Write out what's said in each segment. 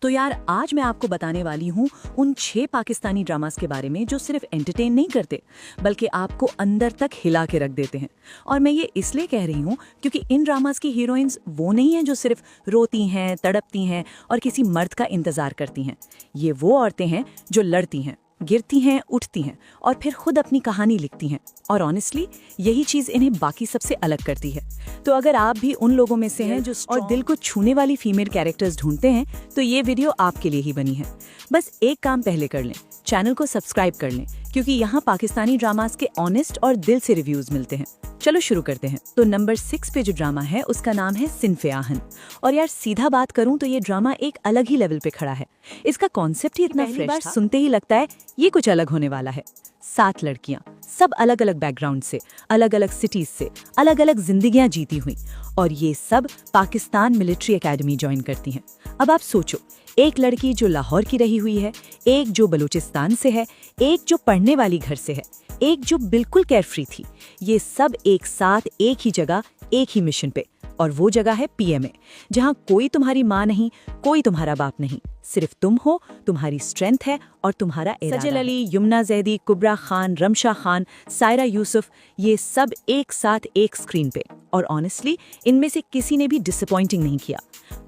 तो यार आज मैं आपको बताने वाली हूँ उन 6 पाकिस्तानी ड्रामास के बारे में जो सिर्फ एंटरटेन नहीं करते बल्कि आपको अंदर तक हिला के रख देते हैं। और मैं ये इसलिए कह रही हूँ क्योंकि इन ड्रामास की हीरोइंस वो नहीं हैं जो सिर्फ रोती हैं, तड़पती हैं और किसी मर्द का इंतजार करती हैं। ये वो औरतें हैं जो लड़ती हैं, गिरती हैं, उठती हैं और फिर खुद अपनी कहानी लिखती हैं। और ऑनेस्टली यही चीज़ इन्हें बाकी सबसे अलग करती है। तो अगर आप भी उन लोगों में से हैं जो और दिल को छूने वाली फीमेल कैरेक्टर्स ढूंढते हैं तो ये वीडियो आपके लिए ही बनी है। बस एक काम पहले कर लें, चैनल को सब्सक्राइब कर लें क्योंकि यहाँ पाकिस्तानी ड्रामास के ऑनेस्ट और दिल से रिव्यूज मिलते हैं। चलो शुरू करते हैं। तो नंबर 6 पे जो ड्रामा है उसका नाम है सिन्फ़े आहन। और यार सीधा बात करूं तो ये ड्रामा एक अलग ही लेवल पे खड़ा है। इसका कॉन्सेप्ट ही इतना फ्रेश था, सुनते ही लगता है ये कुछ अलग होने वाला है। 7 लड़कियां, सब अलग अलग बैकग्राउंड से, अलग अलग सिटीज से, अलग अलग जिंदगियां जीती हुई, और ये सब पाकिस्तान मिलिट्री एकेडमी ज्वाइन करती हैं। अब आप सोचो, एक लड़की जो लाहौर की रही हुई है, एक जो बलूचिस्तान से है, एक जो पढ़ने वाली घर से है, एक जो बिल्कुल केयरफ्री थी। ये सब एक साथ एक ही जगह, एक ही मिशन पे। और वो जगह है पीएमए, जहाँ कोई तुम्हारी माँ नहीं, कोई तुम्हारा बाप नहीं, सिर्फ तुम हो, तुम्हारी स्ट्रेंथ है और तुम्हारा इरादा। सजल अली, यमुना जैदी, कुबरा खान, रमशा खान, सायरा यूसुफ, ये सब एक साथ एक स्क्रीन पे। और ऑनेस्टली इनमें से किसी ने भी डिसअपॉइंटिंग नहीं किया।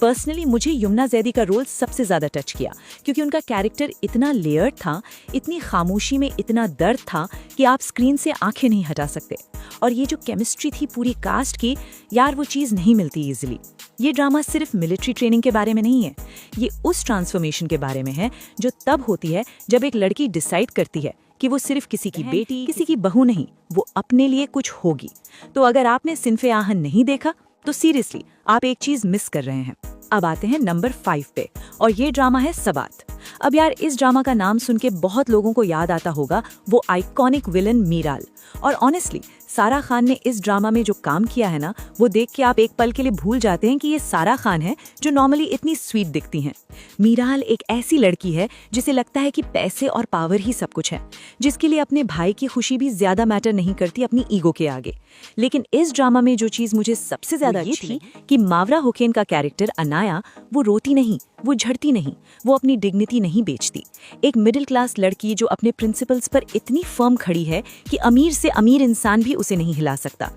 पर्सनली मुझे यमुना जैदी का रोल सबसे ज्यादा टच किया क्योंकि उनका कैरेक्टर इतना लेयर्ड था, इतनी खामोशी में इतना दर्द था कि आप स्क्रीन से आंखें नहीं हटा सकते। और ये जो केमिस्ट्री थी पूरी कास्ट की, यार वो चीज़ नहीं मिलती इजीली। ये ड्रामा सिर्फ मिलिट्री ट्रेनिंग के बारे में नहीं है, ये उस ट्रांसफॉर्मेशन के बारे में है जो तब होती है जब एक लड़की डिसाइड करती है कि वो सिर्फ किसी की बेटी, किसी की बहू नहीं, वो अपने लिए कुछ होगी। तो अगर आपने सिन्फ़े आहन नहीं देखा तो सीरियसली आप एक चीज मिस कर रहे हैं। अब आते हैं नंबर 5 पे, और ये ड्रामा है सबात। अब यार इस ड्रामा का नाम सुन के बहुत लोगों को याद आता होगा वो आइकॉनिक विलन मीराल। और ऑनेस्टली सारा खान ने इस ड्रामा में जो काम किया है ना, वो देख के आप एक पल के लिए भूल जाते हैं कि ये सारा खान है जो नॉर्मली इतनी स्वीट दिखती हैं। मीराल एक ऐसी लड़की है जिसे लगता है कि पैसे और पावर ही सब कुछ है, जिसके लिए अपने भाई की खुशी भी ज्यादा मैटर नहीं करती अपनी ईगो के आगे। लेकिन इस ड्रामा में जो चीज मुझे सबसे ज्यादा अच्छी थी कि मावरा हुसैन का कैरेक्टर अनाया, वो रोती नहीं, वो झड़ती नहीं, वो अपनी डिग्निटी नहीं बेचती। एक मिडिल क्लास लड़की जो अपने प्रिंसिपल्स पर इतनी फर्म खड़ी है कि अमीर से अमीर इंसान भी उसे नहीं हिला सकता।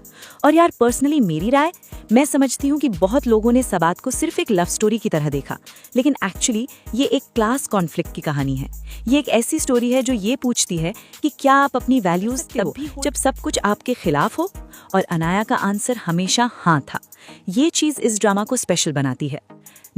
और यार पर्सनली मेरी राय, मैं समझती हूँ कि बहुत लोगों ने सबात को सिर्फ एक लव स्टोरी की तरह देखा, लेकिन एक्चुअली ये एक क्लास कॉन्फ्लिक्ट की कहानी है। ये एक ऐसी स्टोरी है जो ये पूछती है कि क्या आप अपनी वैल्यूज तब भी जब सब कुछ आपके खिलाफ हो, और अनाया का आंसर हमेशा हाँ था। ये चीज इस ड्रामा को स्पेशल बनाती है।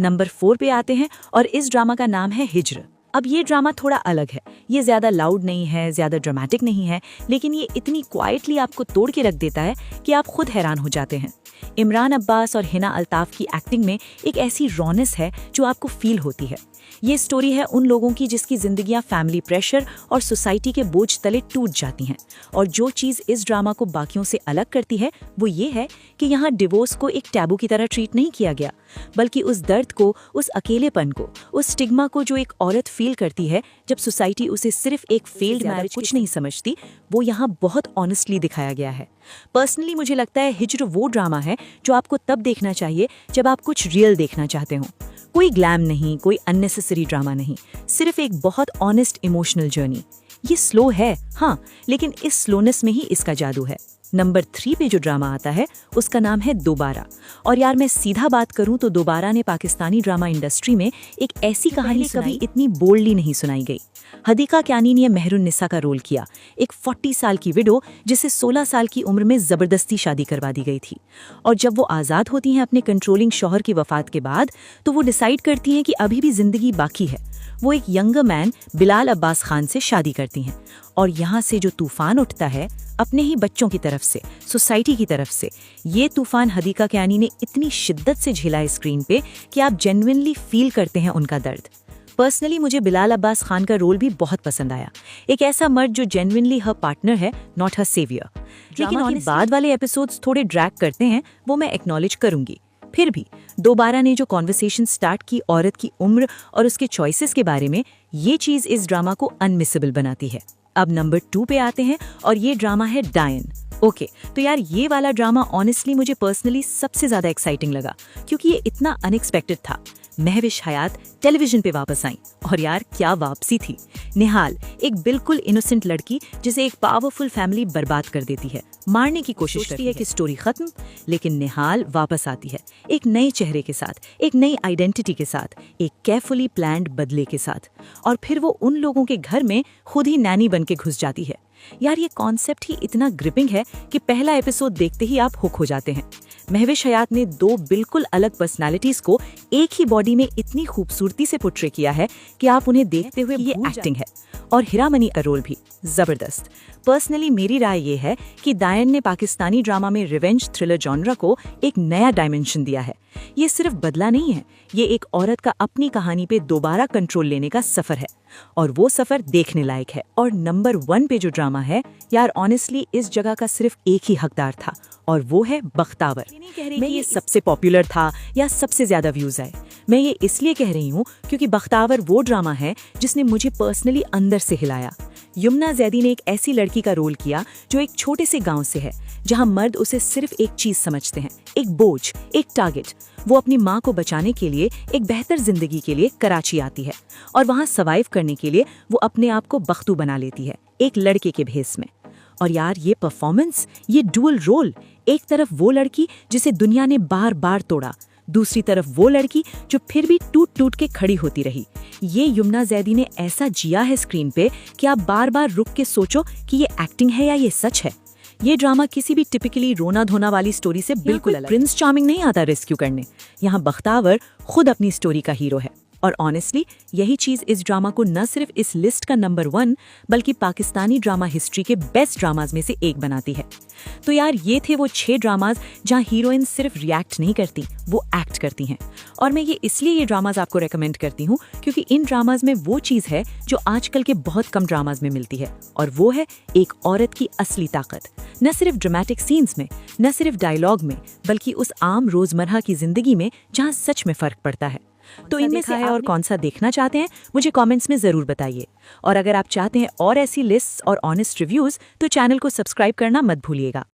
नंबर 4 पे आते हैं, और इस ड्रामा का नाम है हिज्र। अब ये ड्रामा थोड़ा अलग है, ये ज्यादा लाउड नहीं है, ज्यादा ड्रामेटिक नहीं है, लेकिन ये इतनी क्वाइटली आपको तोड़ के रख देता है कि आप खुद हैरान हो जाते हैं। इमरान अब्बास और हिना अल्ताफ की एक्टिंग में एक ऐसी रॉनेस है जो आपको फील होती है। ये स्टोरी है उन लोगों की जिसकी जिंदगियां फैमिली प्रेशर और सोसाइटी के बोझ तले टूट जाती हैं। और जो चीज़ इस ड्रामा को बाकियों से अलग करती है वो ये है कि यहाँ डिवोर्स को एक टैबू की तरह ट्रीट नहीं किया गया, बल्कि उस दर्द को, उस अकेलेपन को, उस स्टिग्मा को जो एक औरत फील करती है जब सोसाइटी उसे सिर्फ एक फेल्ड मैरिज कुछ नहीं समझती, वो यहाँ बहुत ऑनेस्टली दिखाया गया है। पर्सनली मुझे लगता है हिज्र वो ड्रामा है जो आपको तब देखना चाहिए जब आप कुछ रियल देखना चाहते हो। कोई ग्लैम नहीं, कोई अननेसेसरी ड्रामा नहीं, सिर्फ एक बहुत ऑनेस्ट इमोशनल जर्नी। ये स्लो है हाँ, लेकिन इस स्लोनेस में ही इसका जादू है। नंबर 3 पे जो ड्रामा आता है उसका नाम है दोबारा। और यार मैं सीधा बात करूं तो दोबारा ने पाकिस्तानी ड्रामा इंडस्ट्री में एक ऐसी कहानी कभी इतनी बोल्डली नहीं सुनाई गई। हदीका क्यानी ने मेहरुन्निसा का रोल किया, एक 40 साल की विडो जिसे 16 साल की उम्र में जबरदस्ती शादी करवा दी गई थी। और जब वो आज़ाद होती हैं अपने कंट्रोलिंग शौहर की वफात के बाद, तो वो डिसाइड करती हैं कि अभी भी जिंदगी बाकी है। वो एक यंगर मैन बिलाल अब्बास खान से शादी करती हैं। और यहाँ से जो तूफान उठता है अपने ही बच्चों की तरफ से, सोसाइटी की तरफ से, ये तूफान हदीका क्यानी ने इतनी शिद्दत से झेला है स्क्रीन पे कि आप जेन्युइनली फील करते हैं उनका दर्द। पर्सनली मुझे बिलाल अब्बास खान का रोल भी बहुत पसंद आया, एक ऐसा मर्द जो जेन्युइनली हर पार्टनर है, नॉट हर सेवियर। लेकिन बाद वाले एपिसोड्स थोड़े ड्रैग करते हैं, वो मैं एक्नॉलेज करूंगी। फिर भी दोबारा ने जो कॉन्वर्सेशन स्टार्ट की औरत की उम्र और उसके चॉइसेस के बारे में, ये चीज इस ड्रामा को अनमिसेबल बनाती है। अब नंबर 2 पे आते हैं, और ये ड्रामा है डायन। ओके, तो यार ये वाला ड्रामा ऑनेस्टली मुझे पर्सनली सबसे ज्यादा एक्साइटिंग लगा क्योंकि ये इतना अनएक्सपेक्टेड था। महविश हयात टेलीविजन पे वापस आई और यार क्या वापसी थी। निहाल एक बिल्कुल इनोसेंट लड़की जिसे एक पावरफुल फैमिली बर्बाद कर देती है, मारने की कोशिश करती है कि स्टोरी खत्म, लेकिन निहाल वापस आती है एक नए चेहरे के साथ, एक नई आइडेंटिटी के साथ, एक केयरफुली प्लान्ड बदले के साथ, और फिर वो उन लोगों के घर में खुद ही नैनी बन के घुस जाती है। यार ये कॉन्सेप्ट ही इतना ग्रिपिंग है कि पहला एपिसोड देखते ही आप हुक हो जाते हैं। महविश हयात ने दो बिल्कुल अलग पर्सनालिटीज को एक ही बॉडी में इतनी खूबसूरती से पोर्ट्रे किया है कि आप उन्हें देखते हुए ये एक्टिंग है। और हीरामनी का रोल भी जबरदस्त। पर्सनली मेरी राय ये है कि दायन ने पाकिस्तानी ड्रामा में रिवेंज थ्रिलर जॉनरा को एक नया डायमेंशन दिया है। ये सिर्फ बदला नहीं है, ये एक औरत का अपनी कहानी पे दोबारा कंट्रोल लेने का सफर है, और वो सफर देखने लायक है। और नंबर 1 पे जो ड्रामा है यार, ऑनेस्टली इस जगह का सिर्फ एक ही हकदार था, और वो है बख्तावर। मैं ये सबसे पॉपुलर था या सबसे ज्यादा व्यूज आए, मैं ये इसलिए कह रही हूँ क्योंकि बख्तावर वो ड्रामा है जिसने मुझे पर्सनली अंदर से हिलाया। यमुना जैदी ने एक ऐसी लड़की का रोल किया जो एक छोटे से गांव से है, जहां मर्द उसे सिर्फ एक चीज समझते हैं, एक बोझ, एक टारगेट। वो अपनी माँ को बचाने के लिए, एक बेहतर जिंदगी के लिए कराची आती है, और वहां सर्वाइव करने के लिए वो अपने आप को बख्तू बना लेती है, एक लड़के के भेस में। और यार ये परफॉर्मेंस, ये डुअल रोल, एक तरफ वो लड़की जिसे दुनिया ने बार बार तोड़ा, दूसरी तरफ वो लड़की जो फिर भी टूट टूट के खड़ी होती रही। ये यमुना जैदी ने ऐसा जिया है स्क्रीन पे कि आप बार बार रुक के सोचो कि ये एक्टिंग है या ये सच है। ये ड्रामा किसी भी टिपिकली रोना धोना वाली स्टोरी से बिल्कुल अलग। प्रिंस चार्मिंग नहीं आता रेस्क्यू करने, यहाँ बख्तावर खुद अपनी स्टोरी का हीरो है। और ऑनेस्टली यही चीज इस ड्रामा को न सिर्फ इस लिस्ट का नंबर 1 बल्कि पाकिस्तानी ड्रामा हिस्ट्री के बेस्ट ड्रामाज में से एक बनाती है। तो यार ये थे वो 6 ड्रामाज जहां हीरोइन सिर्फ रिएक्ट नहीं करती, वो एक्ट करती हैं। और मैं ये इसलिए ये ड्रामाज आपको रेकमेंड करती हूँ क्योंकि इन ड्रामाज में वो चीज है जो आजकल के बहुत कम ड्रामाज में मिलती है, और वो है एक औरत की असली ताकत। न सिर्फ ड्रामेटिक सीन्स में, न सिर्फ डायलॉग में, बल्कि उस आम रोजमर्रा की जिंदगी में जहाँ सच में फर्क पड़ता है। तो इनमें से है और कौन सा देखना चाहते हैं मुझे कमेंट्स में जरूर बताइए। और अगर आप चाहते हैं और ऐसी लिस्ट्स और ऑनेस्ट रिव्यूज तो चैनल को सब्सक्राइब करना मत भूलिएगा।